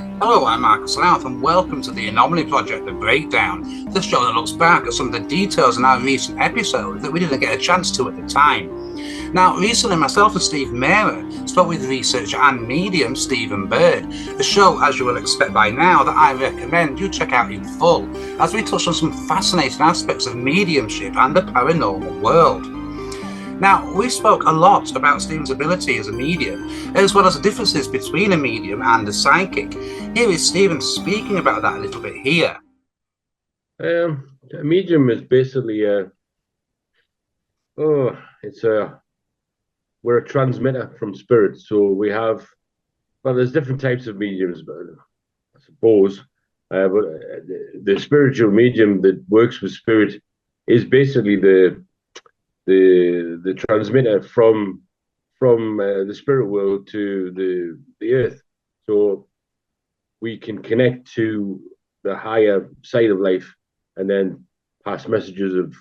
Hello, I'm Marcus Louth, and welcome to the Anomaly Project, the breakdown, the show that looks back at some of the details in our recent episodes that we didn't get a chance to at the time. Now, recently, myself and Steve Mera spoke with researcher and medium Stephen Bird, a show, as you will expect by now, that I recommend you check out in full, as we touch on some fascinating aspects of mediumship and the paranormal world. Now, we spoke a lot about Stephen's ability as a medium, as well as the differences between a medium and a psychic. Here is Stephen speaking about that a little bit here. A medium is basically we're a transmitter from spirit. So we have, well, there's different types of mediums, but I suppose, but the spiritual medium that works with spirit is basically the transmitter from the spirit world to the earth. So we can connect to the higher side of life and then pass messages of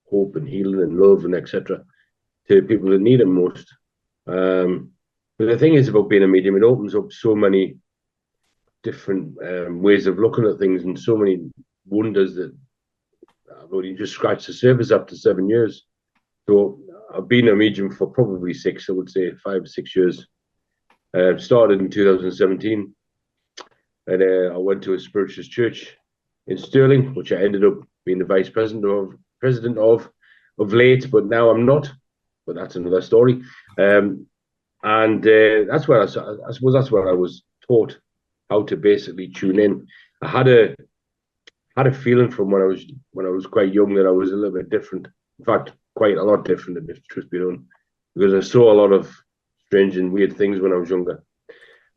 hope and healing and love and etc. to people that need it most. But the thing is about being a medium, it opens up so many different ways of looking at things and so many wonders that I've only just scratched the surface after 7 years. So I've been a medium for probably 5 or 6 years. Started in 2017, and I went to a spiritualist church in Stirling, which I ended up being the vice president of late, but now I'm not. But that's another story. And that's where I suppose that's where I was taught how to basically tune in. I had a feeling from when I was quite young that I was a little bit different. In fact, quite a lot different, if the truth be known, because I saw a lot of strange and weird things when I was younger.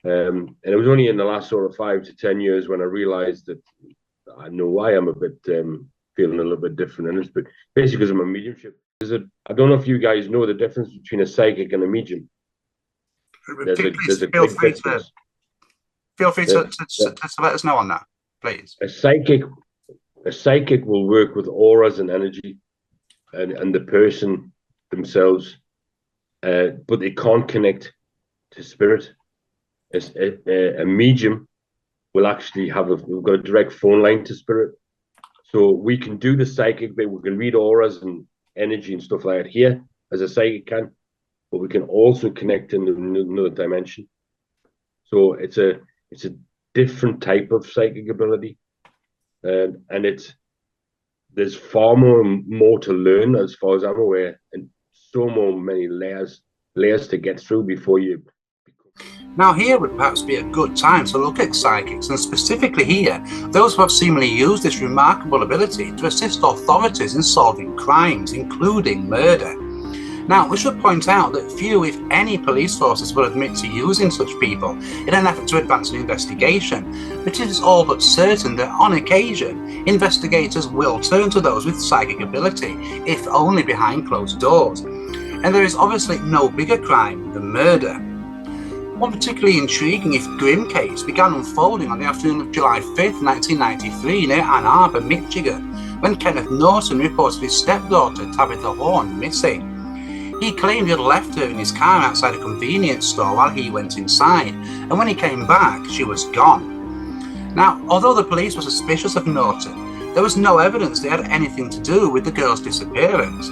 And it was only in the last sort of 5 to 10 years when I realized that I know I am a bit feeling a little bit different. And it's basically because of my mediumship. I don't know if you guys know the difference between a psychic and a medium. There's a feel free to let us know on that, please. A psychic will work with auras and energy and the person themselves, but they can't connect to spirit. A medium will actually we've got a direct phone line to spirit. So we can do the psychic bit, we can read auras and energy and stuff like that here, as a psychic can, but we can also connect in another dimension. So it's a different type of psychic ability, and there's far more to learn as far as I'm aware, and so many layers to get through before you. Now here would perhaps be a good time to look at psychics, and specifically here, those who have seemingly used this remarkable ability to assist authorities in solving crimes, including murder. Now, we should point out that few, if any, police forces will admit to using such people in an effort to advance an investigation, but it is all but certain that, on occasion, investigators will turn to those with psychic ability, if only behind closed doors. And there is obviously no bigger crime than murder. One particularly intriguing, if grim, case began unfolding on the afternoon of July 5th, 1993 near Ann Arbor, Michigan, when Kenneth Norton reported his stepdaughter, Tabitha Horn, missing. He claimed he had left her in his car outside a convenience store while he went inside, and when he came back, she was gone. Now, although the police were suspicious of Norton, there was no evidence they had anything to do with the girl's disappearance.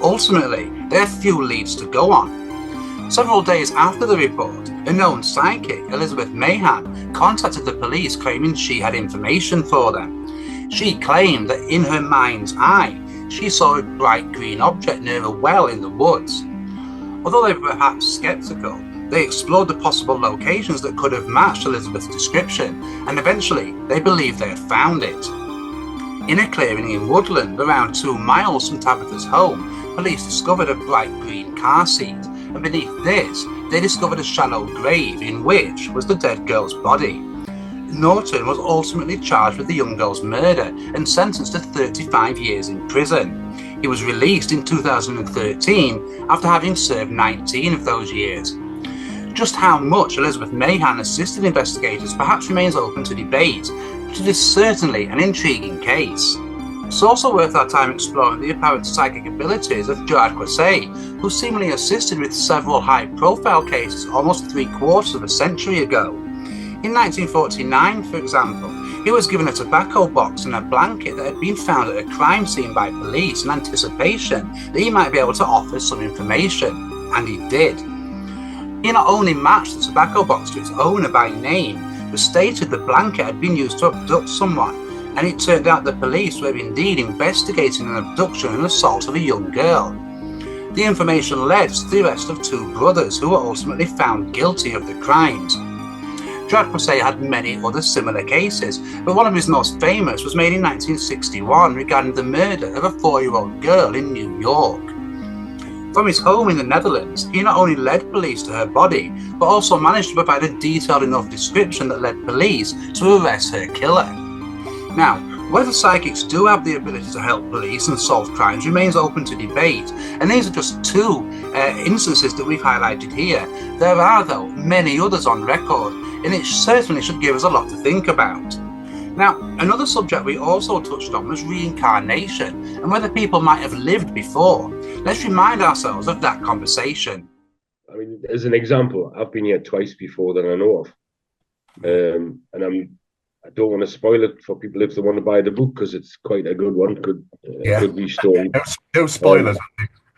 Ultimately, they had few leads to go on. Several days after the report, a known psychic, Elizabeth Mahan, contacted the police claiming she had information for them. She claimed that in her mind's eye, she saw a bright green object near a well in the woods. Although they were perhaps skeptical, they explored the possible locations that could have matched Elizabeth's description, and eventually they believed they had found it. In a clearing in woodland around 2 miles from Tabitha's home, police discovered a bright green car seat, and beneath this, they discovered a shallow grave in which was the dead girl's body. Norton was ultimately charged with the young girl's murder and sentenced to 35 years in prison. He was released in 2013 after having served 19 of those years. Just how much Elizabeth Mahan assisted investigators perhaps remains open to debate, but it is certainly an intriguing case. It's also worth our time exploring the apparent psychic abilities of Gerard Croisset, who seemingly assisted with several high-profile cases almost 3/4 of a century ago. In 1949, for example, he was given a tobacco box and a blanket that had been found at a crime scene by police in anticipation that he might be able to offer some information, and he did. He not only matched the tobacco box to its owner by name, but stated the blanket had been used to abduct someone, and it turned out the police were indeed investigating an abduction and assault of a young girl. The information led to the arrest of 2 brothers who were ultimately found guilty of the crimes. Jacques Broussais had many other similar cases, but one of his most famous was made in 1961 regarding the murder of a 4-year-old girl in New York. From his home in the Netherlands, he not only led police to her body, but also managed to provide a detailed enough description that led police to arrest her killer. Now, whether psychics do have the ability to help police and solve crimes remains open to debate, and these are just 2 instances that we've highlighted here. There are, though, many others on record, and it certainly should give us a lot to think about. Now, another subject we also touched on was reincarnation, and whether people might have lived before. Let's remind ourselves of that conversation. I mean, as an example, I've been here twice before that I know of, and I don't want to spoil it for people if they want to buy the book, because it's quite a good one. Good story. No spoilers.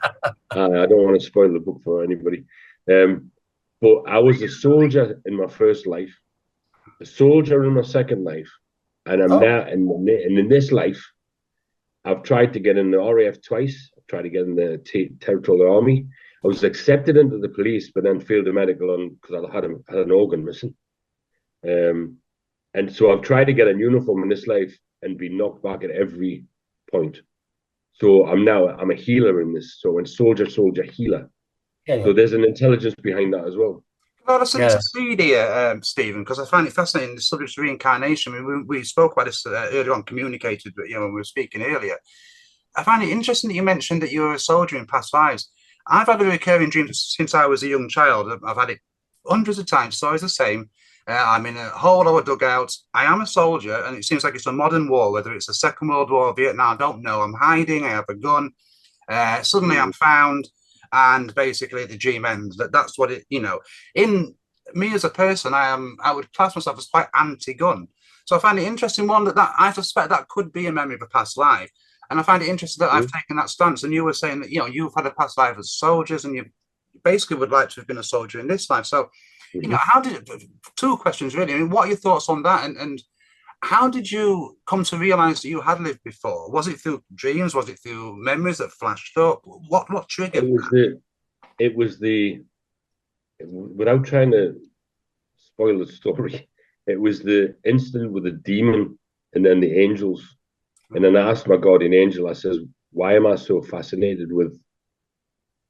I don't want to spoil the book for anybody. But I was a soldier in my first life, a soldier in my second life, and I'm now in this life. I've tried to get in the RAF twice. I've tried to get in the Territorial Army. I was accepted into the police, but then failed the medical on because I had an organ missing. And so I've tried to get a uniform in this life and been knocked back at every point. So I'm a healer in this. So I'm soldier, healer. Yeah. So there's an intelligence behind that as well. Well, it's a read here, Stephen, because I find it fascinating, the subject of reincarnation. I mean, we spoke about this earlier on, communicated, but when we were speaking earlier. I find it interesting that you mentioned that you were a soldier in past lives. I've had a recurring dream since I was a young child. I've had it hundreds of times, so it's the same. I'm in a hole or a dugout. I am a soldier, and it seems like it's a modern war, whether it's the Second World War or Vietnam, I don't know. I'm hiding, I have a gun. Suddenly I'm found, and basically the dream ends. That's what it, in me as a person, I would class myself as quite anti-gun. So I find it interesting, one, that I suspect that could be a memory of a past life. And I find it interesting that I've taken that stance. And you were saying that, you've had a past life as soldiers, and you basically would like to have been a soldier in this life. So, how did it, 2 questions really. I mean, what are your thoughts on that? And how did you come to realize that you had lived before? Was it through dreams? Was it through memories that flashed up? What triggered it was the without trying to spoil the story, it was the incident with the demon and then the angels. And then I asked my guardian angel, I says, why am I so fascinated with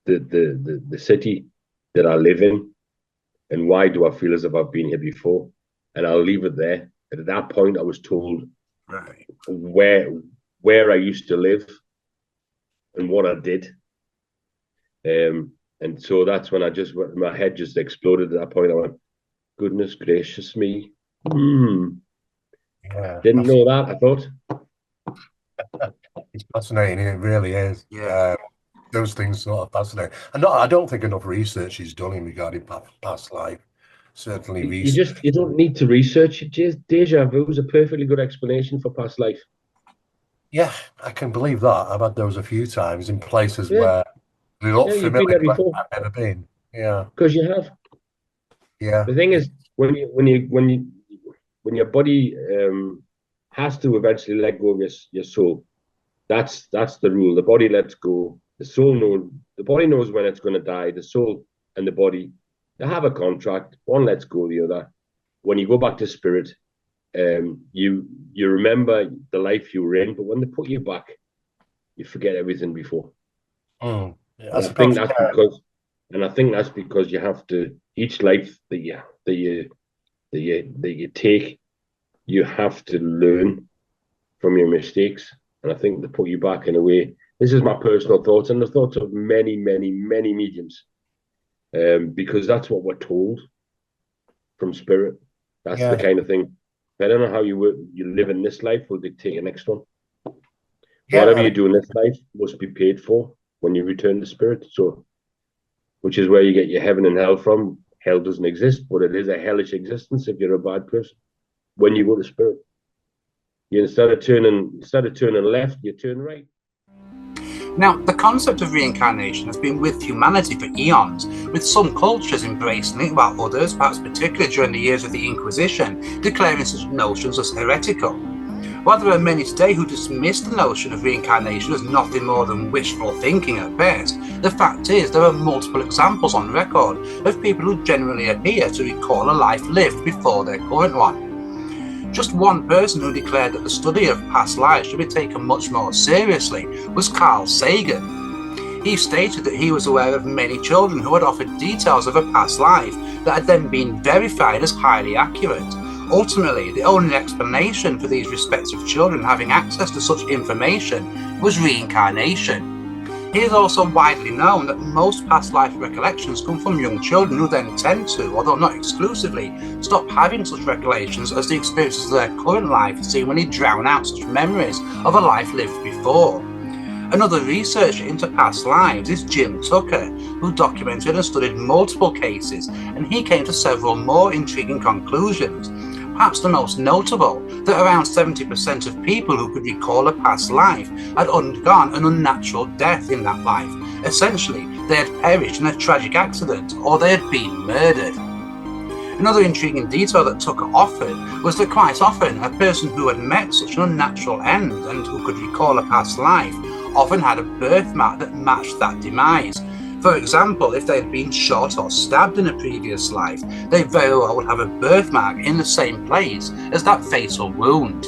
the city that I live in? And why do I feel as if I've been here before? And I'll leave it there. At that point, I was told where I used to live and what I did. And so that's when my head just exploded. At that point, I went, goodness gracious me. Didn't know that, I thought. It's fascinating. It really is. Yeah. Those things sort of fascinating. And I don't think enough research is done in regarding past life. Certainly, you don't need to research it. Deja vu is a perfectly good explanation for past life. Yeah, I can believe that. I've had those a few times in places where they look familiar. You've been there before. I've never been. Yeah, because you have. Yeah. The thing is, when your body has to eventually let go of your soul, that's the rule. The body lets go. The body knows when it's going to die. The soul and the body, they have a contract. One lets go, the other. When you go back to spirit, you remember the life you were in, but when they put you back, you forget everything before. Yeah, I think that's because you have to, each life that you take, you have to learn from your mistakes. And I think they put you back in a way. This is my personal thoughts and the thoughts of many, many, many mediums, because that's what we're told from spirit. That's the kind of thing. I don't know how you live in this life will dictate your next one. Whatever you do in this life must be paid for when you return to spirit. So, which is where you get your heaven and hell from. hell doesn't exist, but it is a hellish existence if you're a bad person. When you go to spirit, you instead of turning left, you turn right. Now, the concept of reincarnation has been with humanity for eons, with some cultures embracing it, while others, perhaps particularly during the years of the Inquisition, declaring such notions as heretical. While there are many today who dismiss the notion of reincarnation as nothing more than wishful thinking at best, the fact is there are multiple examples on record of people who genuinely appear to recall a life lived before their current one. Just one person who declared that the study of past lives should be taken much more seriously was Carl Sagan. He stated that he was aware of many children who had offered details of a past life that had then been verified as highly accurate. Ultimately, the only explanation for these respective children having access to such information was reincarnation. It is also widely known that most past life recollections come from young children who then tend to, although not exclusively, stop having such recollections as the experiences of their current life seemingly drown out such memories of a life lived before. Another researcher into past lives is Jim Tucker, who documented and studied multiple cases, and he came to several more intriguing conclusions. Perhaps the most notable, that around 70% of people who could recall a past life had undergone an unnatural death in that life. Essentially, they had perished in a tragic accident or they had been murdered. Another intriguing detail that Tucker offered was that quite often a person who had met such an unnatural end and who could recall a past life often had a birthmark that matched that demise. For example, if they had been shot or stabbed in a previous life, they very well would have a birthmark in the same place as that fatal wound.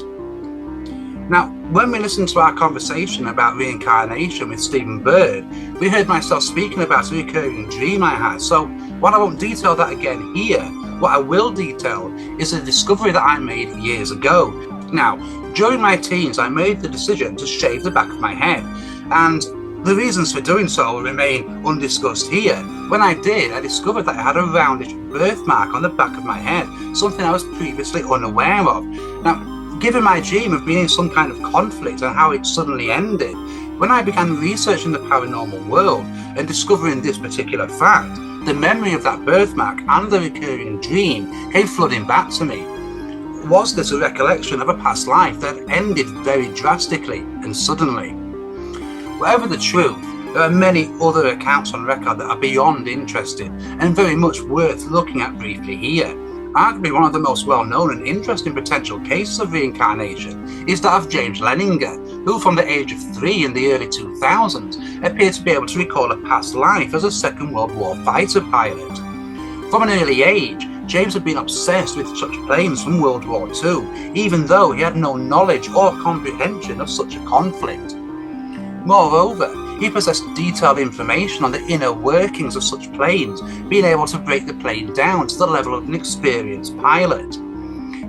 Now, when we listened to our conversation about reincarnation with Stephen Bird, we heard myself speaking about a recurring dream I had, so while I won't detail that again here, what I will detail is a discovery that I made years ago. Now, during my teens, I made the decision to shave the back of my head, and the reasons for doing so remain undiscussed here. When I did, I discovered that I had a roundish birthmark on the back of my head, something I was previously unaware of. Now, given my dream of being in some kind of conflict and how it suddenly ended, when I began researching the paranormal world and discovering this particular fact, the memory of that birthmark and the recurring dream came flooding back to me. Was this a recollection of a past life that ended very drastically and suddenly? Whatever the truth, there are many other accounts on record that are beyond interesting and very much worth looking at briefly here. Arguably one of the most well-known and interesting potential cases of reincarnation is that of James Leninger, who from the age of 3 in the early 2000s appeared to be able to recall a past life as a Second World War fighter pilot. From an early age, James had been obsessed with such planes from World War II, even though he had no knowledge or comprehension of such a conflict. Moreover, he possessed detailed information on the inner workings of such planes, being able to break the plane down to the level of an experienced pilot.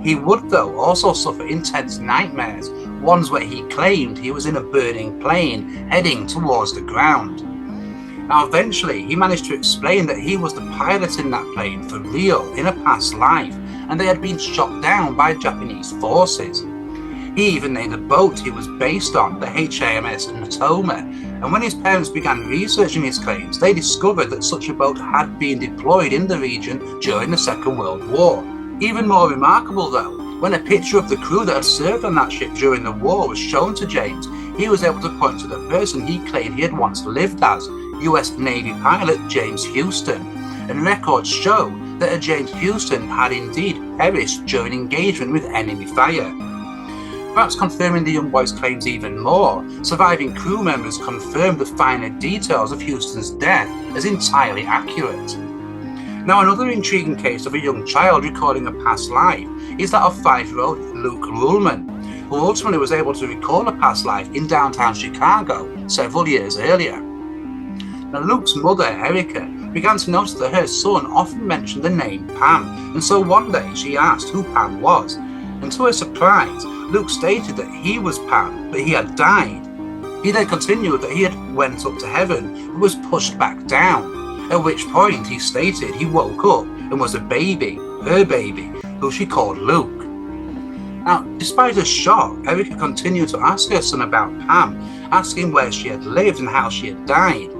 He would, though, also suffer intense nightmares, ones where he claimed he was in a burning plane heading towards the ground. Now, eventually, he managed to explain that he was the pilot in that plane for real in a past life, and they had been shot down by Japanese forces. He even named the boat he was based on, the HMS Natoma, and when his parents began researching his claims, they discovered that such a boat had been deployed in the region during the Second World War. Even more remarkable though, when a picture of the crew that had served on that ship during the war was shown to James, he was able to point to the person he claimed he had once lived as, US Navy pilot James Houston, and records show that a James Houston had indeed perished during engagement with enemy fire. Perhaps confirming the young boy's claims even more, surviving crew members confirmed the finer details of Houston's death as entirely accurate. Now, another intriguing case of a young child recalling a past life is that of 5-year-old Luke Ruhlman, who ultimately was able to recall a past life in downtown Chicago several years earlier. Now, Luke's mother, Erica, began to notice that her son often mentioned the name Pam, and so one day she asked who Pam was, and to her surprise, Luke stated that he was Pam, but he had died. He then continued that he had went up to heaven but was pushed back down, at which point he stated he woke up and was a baby, her baby, who she called Luke. Now, despite her shock, Erica continued to ask her son about Pam, asking where she had lived and how she had died.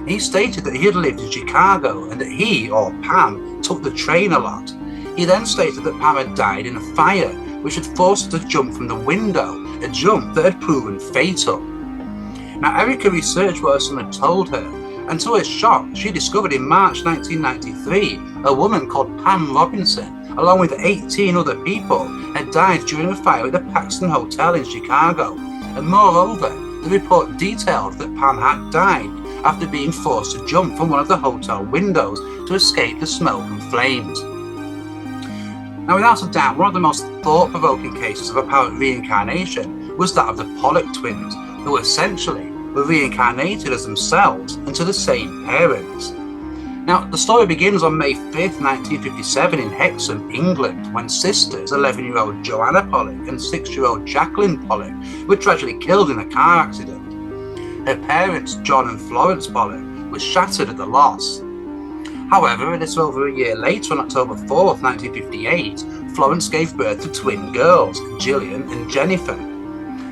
He stated that he had lived in Chicago and that he, or Pam, took the train a lot. He then stated that Pam had died in a fire, which had forced her to jump from the window, a jump that had proven fatal. Now, Erica researched what her son had told her, and to her shock, she discovered in March 1993 a woman called Pam Robinson, along with 18 other people, had died during a fire at the Paxton Hotel in Chicago. And moreover, the report detailed that Pam had died after being forced to jump from one of the hotel windows to escape the smoke and flames. Now, without a doubt, one of the most thought-provoking cases of apparent reincarnation was that of the Pollock twins, who essentially were reincarnated as themselves into the same parents. Now, the story begins on May 5th, 1957 in Hexham, England, when sisters 11-year-old Joanna Pollock and 6-year-old Jacqueline Pollock were tragically killed in a car accident. Her parents, John and Florence Pollock, were shattered at the loss. However, a little over a year later, on October 4th, 1958, Florence gave birth to twin girls, Gillian and Jennifer.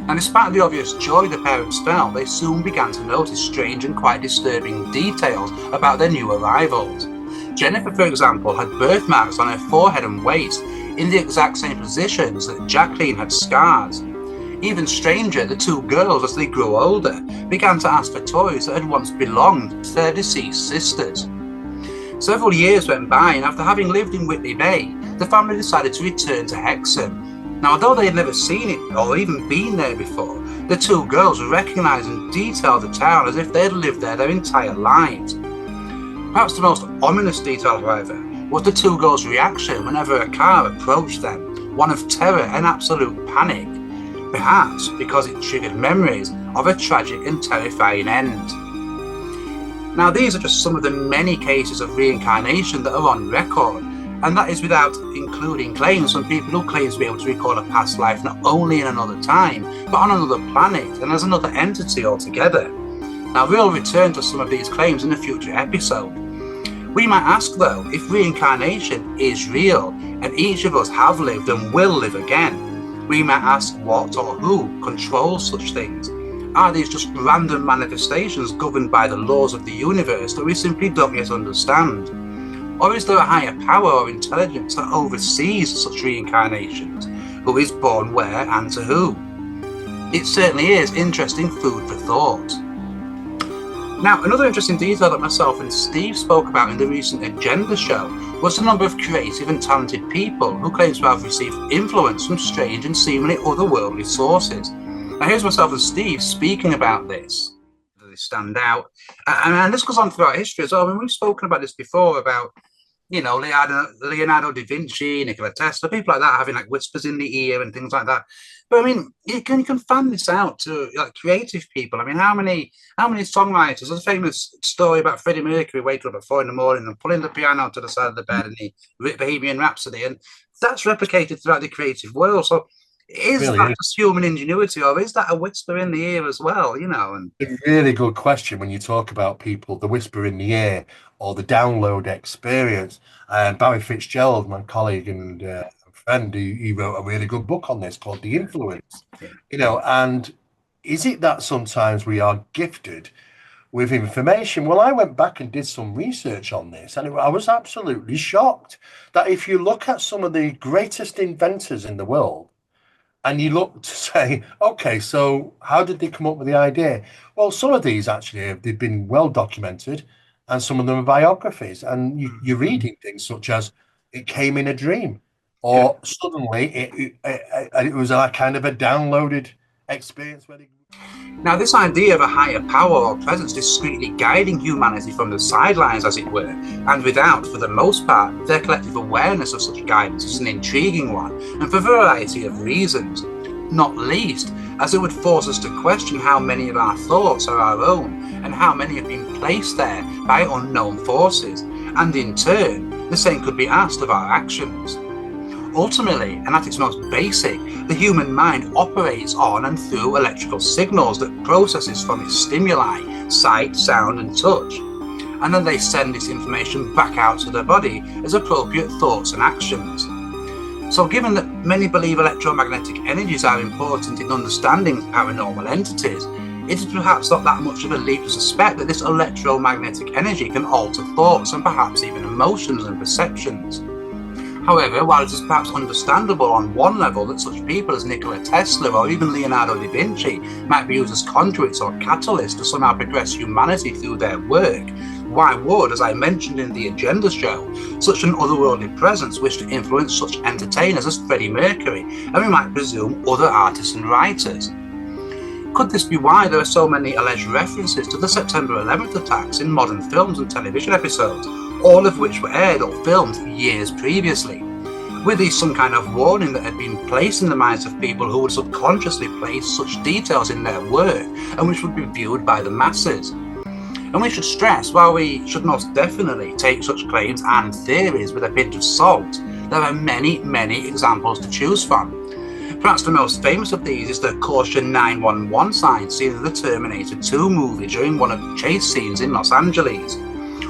And despite the obvious joy the parents felt, they soon began to notice strange and quite disturbing details about their new arrivals. Jennifer, for example, had birthmarks on her forehead and waist in the exact same positions that Jacqueline had scars. Even stranger, the two girls, as they grew older, began to ask for toys that had once belonged to their deceased sisters. Several years went by, and after having lived in Whitley Bay, the family decided to return to Hexham. Now, although they had never seen it or even been there before, the two girls recognised and detailed the town as if they had lived there their entire lives. Perhaps the most ominous detail, however, was the two girls' reaction whenever a car approached them, one of terror and absolute panic, perhaps because it triggered memories of a tragic and terrifying end. Now, these are just some of the many cases of reincarnation that are on record, and that is without including claims from people who claim to be able to recall a past life not only in another time, but on another planet and as another entity altogether. Now, we'll return to some of these claims in a future episode. We might ask, though, if reincarnation is real, and each of us have lived and will live again. We might ask what or who controls such things. Are these just random manifestations governed by the laws of the universe that we simply don't yet understand? Or is there a higher power or intelligence that oversees such reincarnations? Who is born where and to who? It certainly is interesting food for thought. Now, another interesting detail that myself and Steve spoke about in the recent Agenda show was the number of creative and talented people who claim to have received influence from strange and seemingly otherworldly sources. Now, here's myself and Steve speaking about this. They stand out. And this goes on throughout history as well. I mean, we've spoken about this before about, you know, Leonardo da Vinci, Nikola Tesla, people like that having like whispers in the ear and things like that. But I mean, you can fan this out to like creative people. I mean, how many songwriters? There's a famous story about Freddie Mercury waking up at 4 a.m. and pulling the piano to the side of the bed, and he wrote Bohemian Rhapsody, and that's replicated throughout the creative world. So, is really that just human ingenuity, or is that a whisper in the ear as well? You know, and a really good question when you talk about people, the whisper in the ear or the download experience. Barry Fitzgerald, my colleague and friend, he wrote a really good book on this called The Influence. You know, and is it that sometimes we are gifted with information? Well, I went back and did some research on this, and I was absolutely shocked that if you look at some of the greatest inventors in the world, and you look to say, okay, so how did they come up with the idea? Well, some of these actually, they've been well documented, and some of them are biographies. And you're reading things such as, it came in a dream, or suddenly it was a kind of a downloaded experience. Now, this idea of a higher power or presence discreetly guiding humanity from the sidelines, as it were, and without, for the most part, their collective awareness of such guidance is an intriguing one, and for a variety of reasons, not least as it would force us to question how many of our thoughts are our own, and how many have been placed there by unknown forces, and in turn, the same could be asked of our actions. Ultimately, and at its most basic, the human mind operates on and through electrical signals that processes from its stimuli, sight, sound and touch, and then they send this information back out to the body as appropriate thoughts and actions. So given that many believe electromagnetic energies are important in understanding paranormal entities, It is perhaps not that much of a leap to suspect that this electromagnetic energy can alter thoughts and perhaps even emotions and perceptions. However, while it is perhaps understandable on one level that such people as Nikola Tesla or even Leonardo da Vinci might be used as conduits or catalysts to somehow progress humanity through their work, why would, as I mentioned in the Agenda show, such an otherworldly presence wish to influence such entertainers as Freddie Mercury, and we might presume other artists and writers? Could this be why there are so many alleged references to the September 11th attacks in modern films and television episodes, all of which were aired or filmed years previously? Were these some kind of warning that had been placed in the minds of people who would subconsciously place such details in their work and which would be viewed by the masses? And we should stress, while we should most definitely take such claims and theories with a pinch of salt, there are many, many examples to choose from. Perhaps the most famous of these is the Caution 911 sign seen in the Terminator 2 movie during one of the chase scenes in Los Angeles.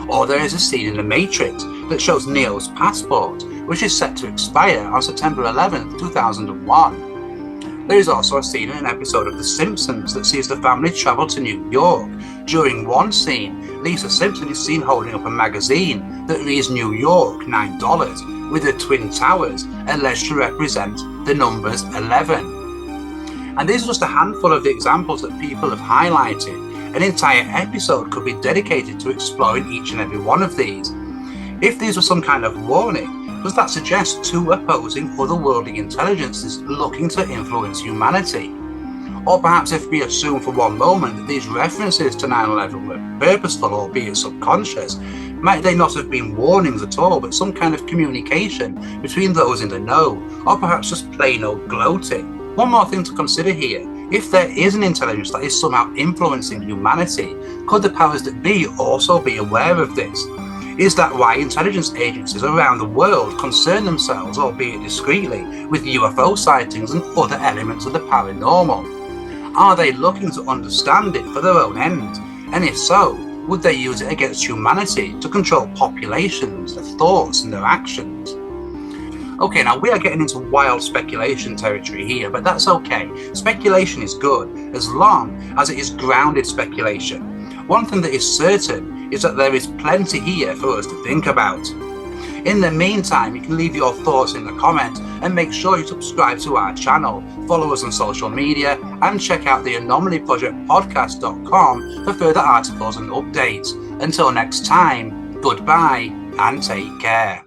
Or there is a scene in The Matrix that shows Neo's passport, which is set to expire on September 11th, 2001. There is also a scene in an episode of The Simpsons that sees the family travel to New York. During one scene, Lisa Simpson is seen holding up a magazine that reads New York $9, with the Twin Towers alleged to represent the numbers 11. And these are just a handful of the examples that people have highlighted. An entire episode could be dedicated to exploring each and every one of these. If these were some kind of warning, does that suggest two opposing otherworldly intelligences looking to influence humanity? Or perhaps if we assume for one moment that these references to 9/11 were purposeful, albeit subconscious, might they not have been warnings at all, but some kind of communication between those in the know, or perhaps just plain old gloating? One more thing to consider here. If there is an intelligence that is somehow influencing humanity, could the powers that be also be aware of this? Is that why intelligence agencies around the world concern themselves, albeit discreetly, with UFO sightings and other elements of the paranormal? Are they looking to understand it for their own end? And if so, would they use it against humanity to control populations, their thoughts and their actions? Okay, now we are getting into wild speculation territory here, but that's okay. Speculation is good, as long as it is grounded speculation. One thing that is certain is that there is plenty here for us to think about. In the meantime, you can leave your thoughts in the comments and make sure you subscribe to our channel, follow us on social media, and check out the Anomaly Project podcast.com for further articles and updates. Until next time, goodbye and take care.